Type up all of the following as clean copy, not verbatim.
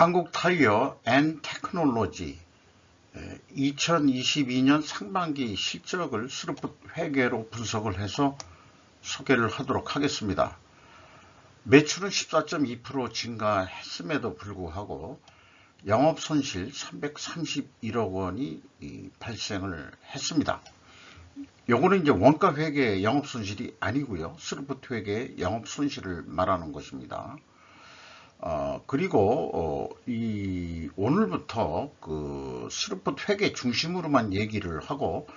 한국타이어 앤 테크놀로지 2022년 상반기 실적을 스루풋 회계로 분석을 해서 소개를 하도록 하겠습니다. 매출은 14.2% 증가했음에도 불구하고 영업손실 331억 원이 발생을 했습니다. 요거는 이제 원가 회계 영업손실이 아니고요. 스루풋 회계 영업손실을 말하는 것입니다. 그리고 오늘부터 그 스루풋 회계 중심으로만 얘기를 하고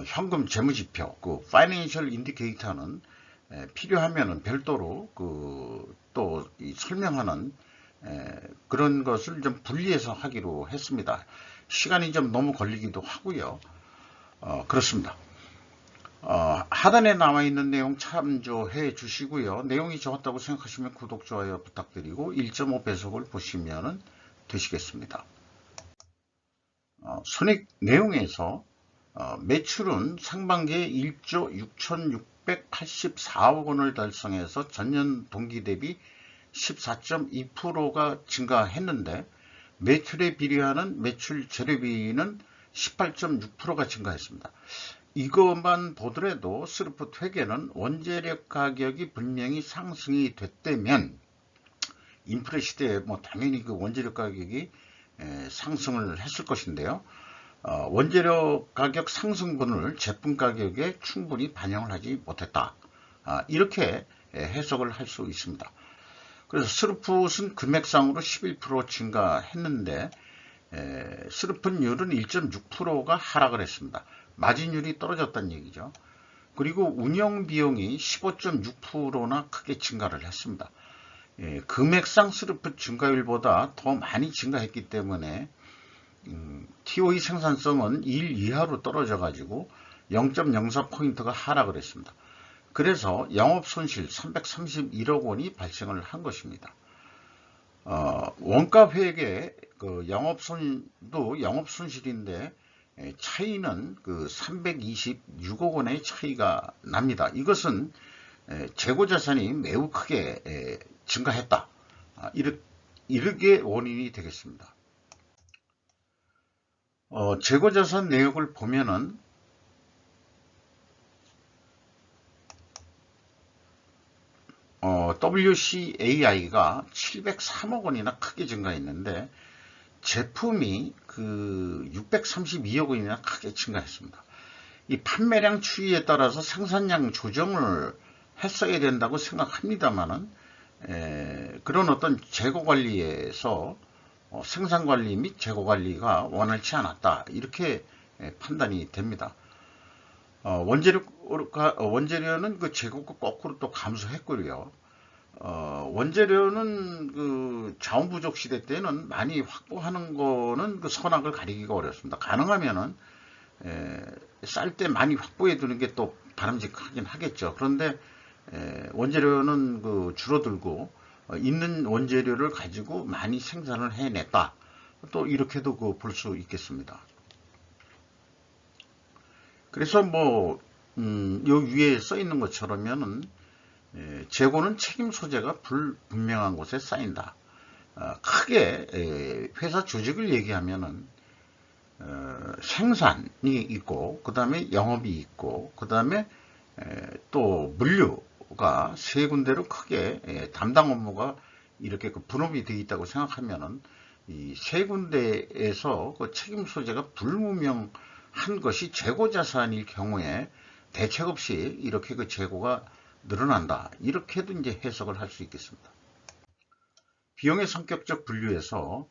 현금 재무지표, 그 파이낸셜 인디케이터는 필요하면은 별도로 또 설명하는 그런 것을 좀 분리해서 하기로 했습니다. 시간이 좀 너무 걸리기도 하고요. 그렇습니다. 하단에 나와 있는 내용 참조해 주시고요. 내용이 좋았다고 생각하시면 구독, 좋아요 부탁드리고 1.5배속을 보시면 되시겠습니다. 손익 내용에서 매출은 상반기에 1조 6,684억 원을 달성해서 전년 동기 대비 14.2%가 증가했는데 매출에 비례하는 매출 재료비는 18.6%가 증가했습니다. 이것만 보더라도 스루풋 회계는 원재료 가격이 분명히 상승이 됐다면 인플레 시대에 당연히 그 원재료 가격이 상승을 했을 것인데요. 원재료 가격 상승분을 제품 가격에 충분히 반영을 하지 못했다. 이렇게 해석을 할 수 있습니다. 그래서 스루풋은 금액상으로 11% 증가했는데 스루풋율은 1.6%가 하락을 했습니다. 마진율이 떨어졌다는 얘기죠. 그리고 운영비용이 15.6%나 크게 증가를 했습니다. 금액상 스루풋 증가율보다 더 많이 증가했기 때문에 TOE 생산성은 1 이하로 떨어져 가지고 0.04포인트가 하락을 했습니다. 그래서 영업손실 331억 원이 발생을 한 것입니다. 원가 회계 영업손도 영업손실인데 차이는 326억 원의 차이가 납니다. 이것은 재고자산이 매우 크게 증가했다. 이렇게 원인이 되겠습니다. 재고자산 내역을 보면은 WCAI가 703억 원이나 크게 증가했는데 제품이 632억 원이나 크게 증가했습니다. 이 판매량 추이에 따라서 생산량 조정을 했어야 된다고 생각합니다만은 그런 어떤 재고 관리에서 생산 관리 및 재고 관리가 원활치 않았다. 이렇게 판단이 됩니다. 원재료는 그 재고가 거꾸로 또 감소했고요. 원재료는 자원 부족 시대 때는 많이 확보하는 거는 선악을 가리기가 어렵습니다. 가능하면은 쌀 때 많이 확보해 두는 게 또 바람직하긴 하겠죠. 그런데 원재료는 줄어들고 있는 원재료를 가지고 많이 생산을 해냈다. 또 이렇게도 볼 수 있겠습니다. 그래서 요 위에 써 있는 것처럼은 재고는 책임 소재가 불분명한 곳에 쌓인다. 크게 회사 조직을 얘기하면은 생산이 있고 그 다음에 영업이 있고 그 다음에 또 물류가 세 군데로 크게 담당 업무가 이렇게 분업이 되어 있다고 생각하면은 이 세 군데에서 책임 소재가 불분명한 것이 재고 자산일 경우에 대책 없이 이렇게 재고가 늘어난다. 이렇게도 이제 해석을 할 수 있겠습니다. 비용의 성격적 분류에서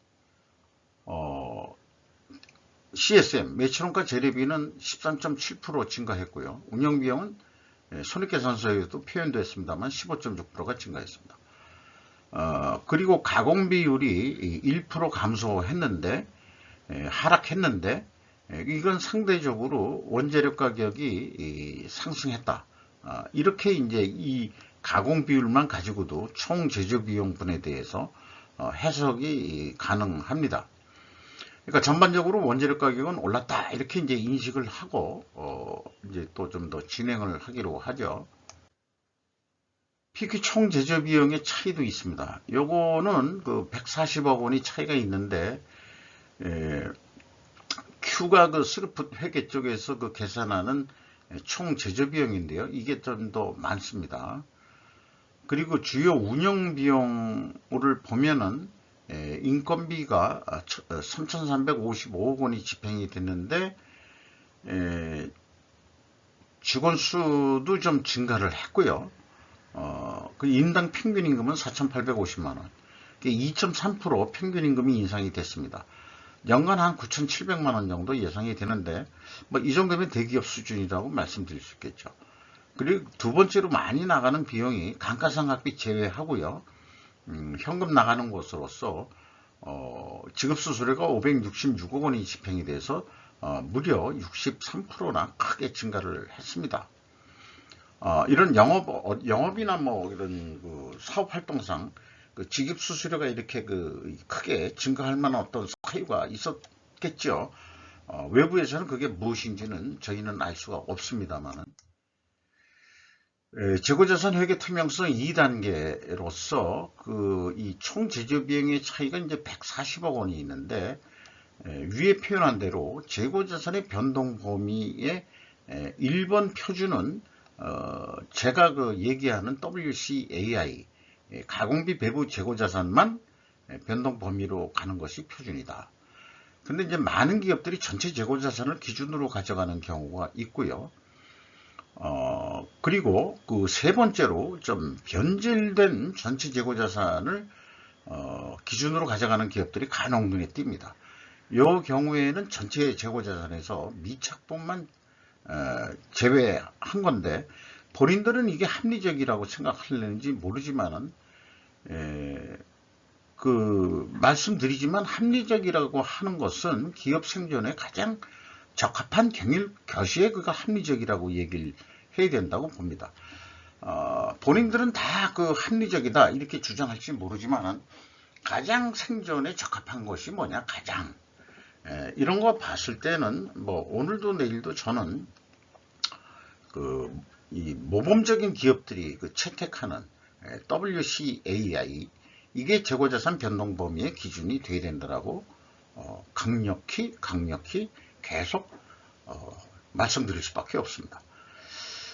CSM 매출원가 재료비는 13.7% 증가했고요. 운영비용은 손익계산서에도 표현되었습니다만 15.6%가 증가했습니다. 그리고 가공비율이 1% 감소했는데 하락했는데 이건 상대적으로 원재료 가격이 상승했다. 이렇게 이제 이 가공 비율만 가지고도 총 제조 비용분에 대해서 해석이 가능합니다. 그러니까 전반적으로 원재료 가격은 올랐다 이렇게 이제 인식을 하고 이제 또 좀 더 진행을 하기로 하죠. PQ 총 제조 비용의 차이도 있습니다. 요거는 그 140억 원이 차이가 있는데, Q가 그 스루풋 회계 쪽에서 그 계산하는 총 제조 비용인데요. 이게 좀 더 많습니다. 그리고 주요 운영 비용을 보면은 인건비가 3,355억 원이 집행이 됐는데, 직원 수도 좀 증가를 했고요. 그 인당 평균 임금은 4,850만 원. 2.3% 평균 임금이 인상이 됐습니다. 연간 한 9,700만 원 정도 예상이 되는데, 뭐 이 정도면 대기업 수준이라고 말씀드릴 수 있겠죠. 그리고 두 번째로 많이 나가는 비용이 감가상각비 제외하고요. 현금 나가는 것으로서 지급수수료가 566억 원이 집행이 돼서 무려 63%나 크게 증가를 했습니다. 이런 영업이나 뭐 이런 그 사업 활동상 그 지급수수료가 이렇게 그 크게 증가할 만한 어떤 사유가 있었겠죠. 외부에서는 그게 무엇인지는 저희는 알 수가 없습니다만은. 재고자산 회계 투명성 2단계로서 그 이 총 제조 비용의 차이가 이제 140억 원이 있는데, 위에 표현한 대로 재고자산의 변동 범위의 1번 표준은 제가 그 얘기하는 WCAI 가공비 배부 재고자산만 변동 범위로 가는 것이 표준이다. 근데 이제 많은 기업들이 전체 재고자산을 기준으로 가져가는 경우가 있고요. 그리고 그 세 번째로 좀 변질된 전체 재고자산을 기준으로 가져가는 기업들이 간혹 눈에 띕니다. 이 경우에는 전체 재고자산에서 미착분만 제외한 건데, 본인들은 이게 합리적이라고 생각하려는지 모르지만은 그 말씀드리지만 합리적이라고 하는 것은 기업 생존에 가장 적합한 경일 겨시에 그가 합리적이라고 얘기를 해야 된다고 봅니다. 본인들은 다 그 합리적이다 이렇게 주장할지 모르지만은 가장 생존에 적합한 것이 뭐냐, 가장 이런 거 봤을 때는 뭐 오늘도 내일도 저는 그 이 모범적인 기업들이 그 채택하는 WCAI 이게 재고자산 변동 범위의 기준이 돼야 된다라고 강력히 계속 말씀드릴 수밖에 없습니다.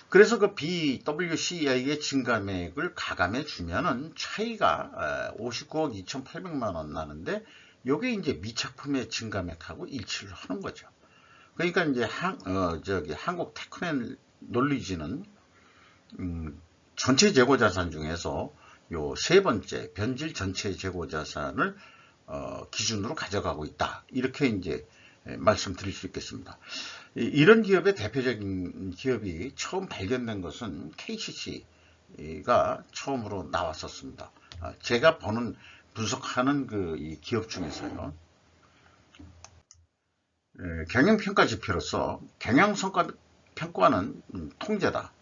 그래서 그 BWCA의 증감액을 가감해 주면은 차이가 59억 2,800만 원 나는데, 요게 이제 미착품의 증감액하고 일치를 하는 거죠. 그러니까 이제 한국 테크놀로지는 전체 재고자산 중에서 요 세 번째 변질 전체 재고자산을 기준으로 가져가고 있다. 이렇게 이제 말씀드릴 수 있겠습니다. 이런 기업의 대표적인 기업이 처음 발견된 것은 KCC가 처음으로 나왔었습니다. 제가 분석하는 그 이 기업 중에서요. 경영평가 지표로서 경영성과평가는 통제다.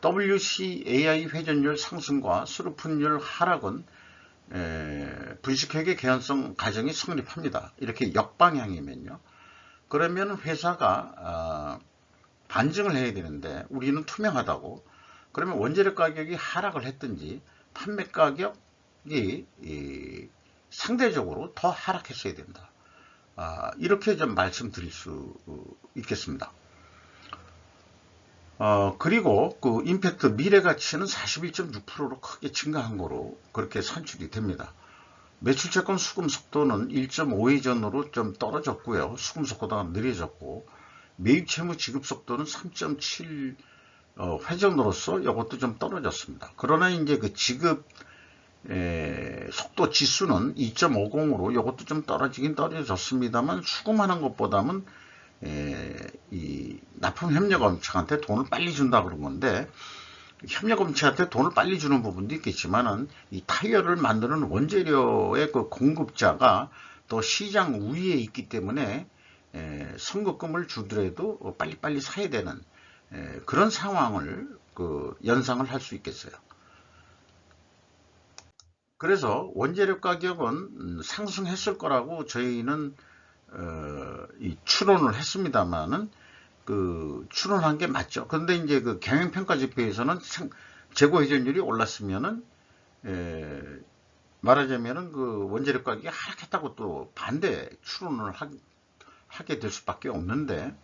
WCAI 회전율 상승과 수루풋율 하락은 분식회계 개연성 가정이 성립합니다. 이렇게 역방향이면요. 그러면 회사가 반증을 해야 되는데 우리는 투명하다고. 그러면 원재료 가격이 하락을 했든지 판매 가격이 상대적으로 더 하락했어야 된다. 이렇게 좀 말씀드릴 수 있겠습니다. 그리고 그 임팩트 미래가치는 41.6%로 크게 증가한 거로 그렇게 산출이 됩니다. 매출채권 수금 속도는 1.5회 전으로 좀 떨어졌고요. 수금 속도가 느려졌고, 매입 채무 지급 속도는 3.7 회전으로서 이것도 좀 떨어졌습니다. 그러나 이제 그 지급 속도 지수는 2.50으로 이것도 좀 떨어지긴 떨어졌습니다만, 수금하는 것보다는 이 납품 협력업체한테 돈을 빨리 준다 그런 건데, 협력업체한테 돈을 빨리 주는 부분도 있겠지만은 이 타이어를 만드는 원재료의 그 공급자가 또 시장 우위에 있기 때문에 선급금을 주더라도 빨리빨리 사야 되는 그런 상황을 그 연상을 할 수 있겠어요. 그래서 원재료 가격은 상승했을 거라고 저희는 추론을 했습니다만은 그 추론한 게 맞죠. 그런데 이제 그 경영평가 지표에서는 재고 회전율이 올랐으면은 말하자면은 그 원재료 가격이 하락했다고 또 반대 추론을 하게 될 수밖에 없는데,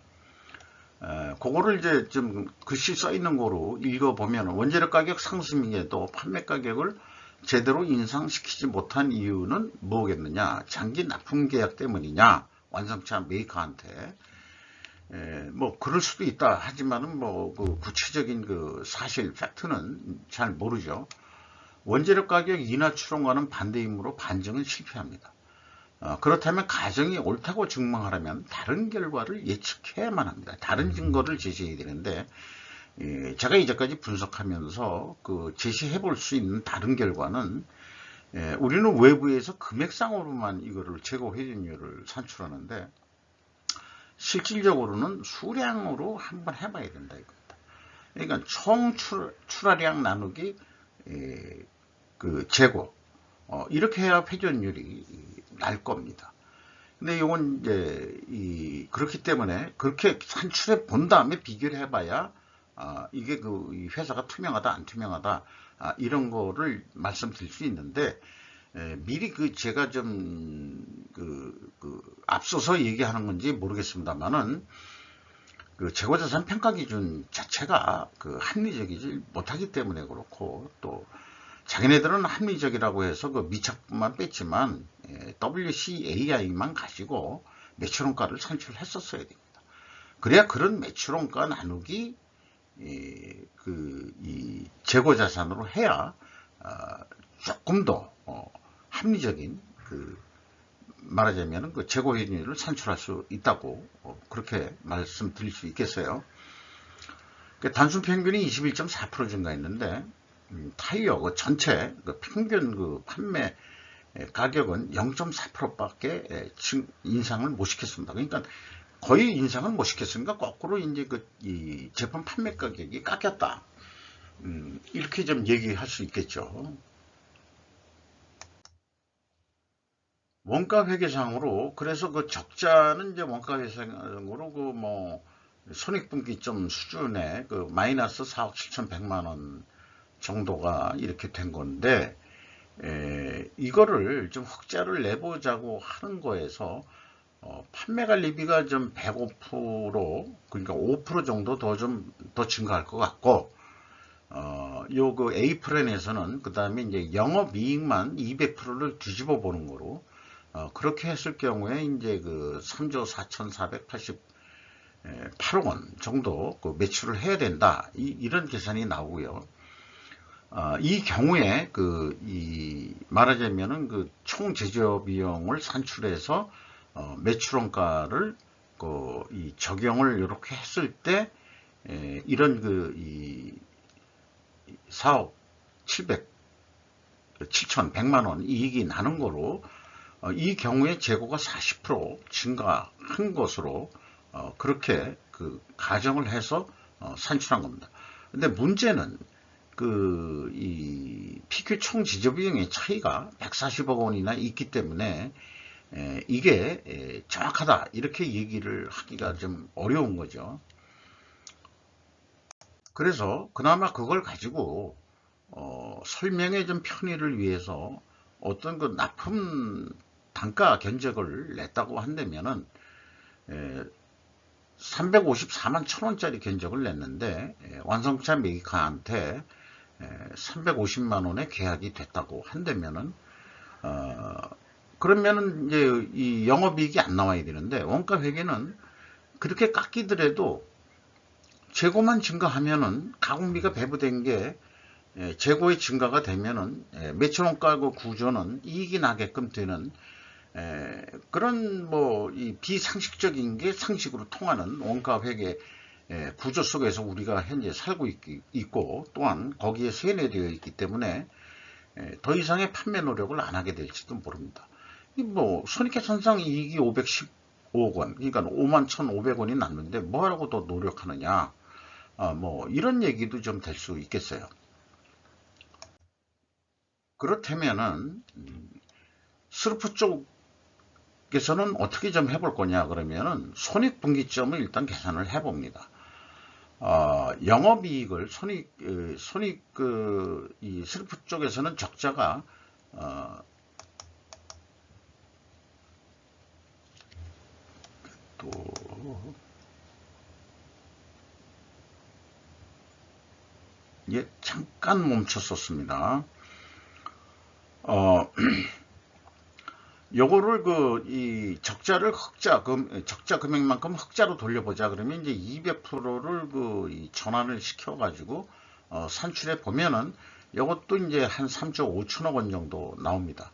그거를 이제 좀 글씨 써 있는 거로 읽어보면 원재료 가격 상승에도 판매 가격을 제대로 인상시키지 못한 이유는 뭐겠느냐? 장기 납품 계약 때문이냐? 완성차 메이커한테. 뭐 그럴 수도 있다 하지만은 뭐 그 구체적인 그 사실 팩트는 잘 모르죠. 원재료 가격 인하 추론과는 반대이므로 반증은 실패합니다. 그렇다면 가정이 옳다고 증명하려면 다른 결과를 예측해야만 합니다. 다른 증거를 제시해야 되는데, 제가 이제까지 분석하면서 그 제시해 볼 수 있는 다른 결과는, 우리는 외부에서 금액상으로만 이거를 재고 회전율을 산출하는데, 실질적으로는 수량으로 한번 해봐야 된다 이겁니다. 그러니까 총 출하량 나누기 그 재고, 이렇게 해야 회전율이 날 겁니다. 근데 이건 이제 그렇기 때문에 그렇게 산출해 본 다음에 비교를 해봐야 이게 그 회사가 투명하다 안 투명하다 이런 거를 말씀드릴 수 있는데, 미리 그 제가 좀 앞서서 얘기하는 건지 모르겠습니다만은 그 재고자산 평가 기준 자체가 그 합리적이지 못하기 때문에 그렇고, 또 자기네들은 합리적이라고 해서 그 미착분만 뺐지만 WCAI만 가지고 매출원가를 산출했었어야 됩니다. 그래야 그런 매출원가 나누기 이 재고자산으로 해야 조금 더 합리적인 말하자면 그 재고 회전율을 산출할 수 있다고 그렇게 말씀드릴 수 있겠어요. 단순 평균이 21.4% 증가했는데 타이어 그 전체 그 평균 그 판매 가격은 0.4%밖에 인상을 못 시켰습니다. 그러니까 거의 인상을 못 시켰으니까 거꾸로 이제 이 제품 판매 가격이 깎였다. 이렇게 좀 얘기할 수 있겠죠. 원가 회계상으로 그래서 그 적자는 이제 원가 회계상으로 그 뭐 손익분기점 수준의 그 마이너스 4억 7,100만 원 정도가 이렇게 된 건데, 이거를 좀 흑자를 내보자고 하는 거에서 판매관리비가 좀 105% 그러니까 5% 정도 더 증가할 것 같고, 요 그 A 플랜에서는 그 다음에 이제 영업이익만 200%를 뒤집어 보는 거로 그렇게 했을 경우에 이제 그 3조 4,488억 원 정도 그 매출을 해야 된다, 이런 계산이 나오고요. 이 경우에 말하자면은 그 총 제조 비용을 산출해서 매출원가를 이 적용을 이렇게 했을 때 이런 이 4억 7,100만 원 이익이 나는 거로, 이 경우에 재고가 40% 증가한 것으로 그렇게 가정을 해서 산출한 겁니다. 근데 문제는 이 PQ 총 지조 비용의 차이가 140억 원이나 있기 때문에 이게 정확하다 이렇게 얘기를 하기가 좀 어려운 거죠. 그래서 그나마 그걸 가지고 설명의 좀 편의를 위해서 어떤 그 납품 단가 견적을 냈다고 한다면은 354만 1,000원짜리 견적을 냈는데 완성차 메이커한테 350만 원에 계약이 됐다고 한다면은 그러면은 이제 이 영업이익이 안 나와야 되는데, 원가 회계는 그렇게 깎이더라도 재고만 증가하면은 가공비가 배부된 게 재고의 증가가 되면은 매출원가 그 구조는 이익이 나게끔 되는 그런 뭐 이 비상식적인 게 상식으로 통하는 원가 회계 구조 속에서 우리가 현재 살고 있고, 또한 거기에 세뇌되어 있기 때문에 더 이상의 판매 노력을 안 하게 될지도 모릅니다. 뭐 손익계산상 이익이 515억 원, 그러니까 51,500원이 났는데 뭐하라고 더 노력하느냐, 뭐 이런 얘기도 좀 될 수 있겠어요. 그렇다면은 스루프 쪽에서는 어떻게 좀 해볼 거냐 그러면은 손익분기점을 일단 계산을 해봅니다. 영업이익을 이 스르프 쪽에서는 적자가 또 예, 잠깐 멈췄었습니다. 요거를 이 적자 금액만큼 흑자로 돌려보자 그러면 이제 200%를 이 전환을 시켜가지고 산출해 보면은 요것도 이제 한 3조 5천억 원 정도 나옵니다.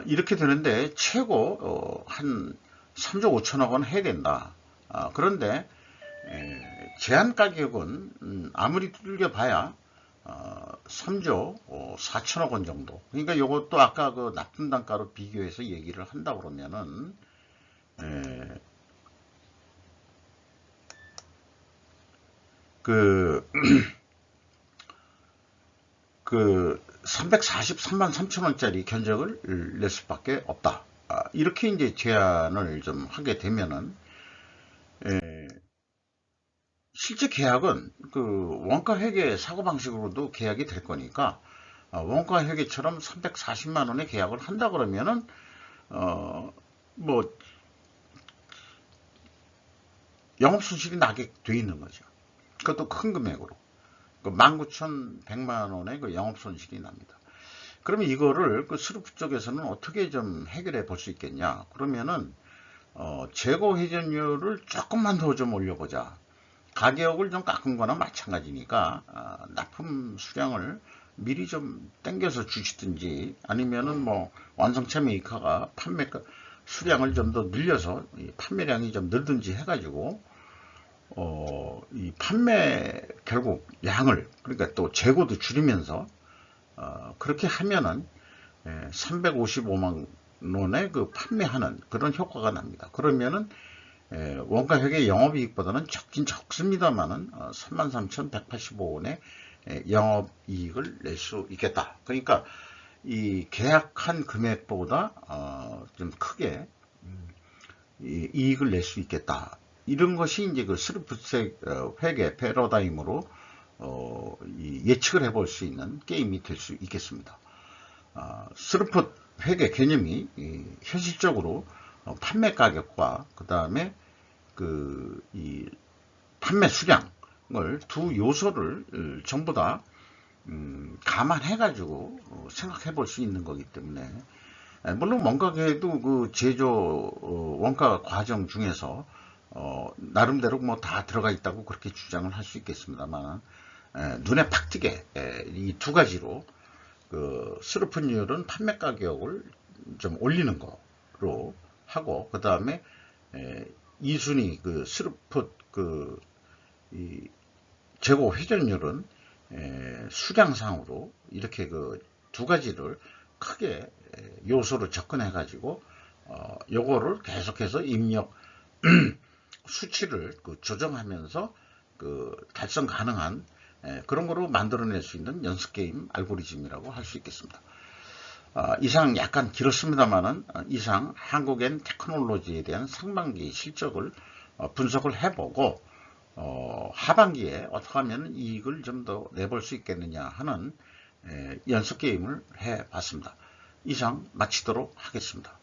이렇게 되는데 최고 한 3조 5천억 원 해야 된다. 그런데 제한 가격은 아무리 두들겨봐야 3조 4천억 원 정도. 그러니까 이것도 아까 그 납품 단가로 비교해서 얘기를 한다 그러면은 그 343만 3천 원짜리 견적을 낼 수밖에 없다. 이렇게 이제 제안을 좀 하게 되면은 실제 계약은 그 원가 회계 사고방식으로도 계약이 될 거니까 원가 회계처럼 340만 원의 계약을 한다 그러면은 뭐 영업 손실이 나게 돼 있는 거죠. 그것도 큰 금액으로. 19,100만 원의 그 영업 손실이 납니다. 그러면 이거를 그 스루프 쪽에서는 어떻게 좀 해결해 볼 수 있겠냐? 그러면은 재고 회전율을 조금만 더 좀 올려보자. 가격을 좀 깎은 거나 마찬가지니까 납품 수량을 미리 좀 땡겨서 주시든지 아니면은 뭐 완성차 메이커가 판매 수량을 좀 더 늘려서 판매량이 좀 늘든지 해가지고 이 판매 결국 양을 그러니까 또 재고도 줄이면서 그렇게 하면은 355만 원에 그 판매하는 그런 효과가 납니다. 그러면은 원가 회계 영업이익보다는 적긴 적습니다만은 33,185원의 영업이익을 낼 수 있겠다. 그러니까 이 계약한 금액보다 좀 크게 이익을 낼 수 있겠다. 이런 것이 이제 그 스루프색 회계 패러다임으로 예측을 해볼 수 있는 게임이 될 수 있겠습니다. 스루프 회계 개념이 현실적으로 판매 가격과 그 다음에 이 판매 수량을 두 요소를 전부 다 감안해 가지고 생각해 볼 수 있는 거기 때문에 물론 원가계도 그 제조 원가 과정 중에서 나름대로 뭐 다 들어가 있다고 그렇게 주장을 할 수 있겠습니다만 눈에 팍 띄게 이 두 가지로 그 스루프율은 판매 가격을 좀 올리는 거로 하고 그 다음에 2순위 그 스루프 이 재고 회전율은 수량상으로 이렇게 그 두 가지를 크게 요소로 접근해 가지고 요거를 계속해서 입력 수치를 조정하면서 달성 가능한 그런 거로 만들어낼 수 있는 연습 게임 알고리즘이라고 할 수 있겠습니다. 이상 약간 길었습니다만은 이상 한국엔 테크놀로지에 대한 상반기 실적을 분석을 해보고 하반기에 어떻게 하면 이익을 좀 더 내볼 수 있겠느냐 하는 연습 게임을 해봤습니다. 이상 마치도록 하겠습니다.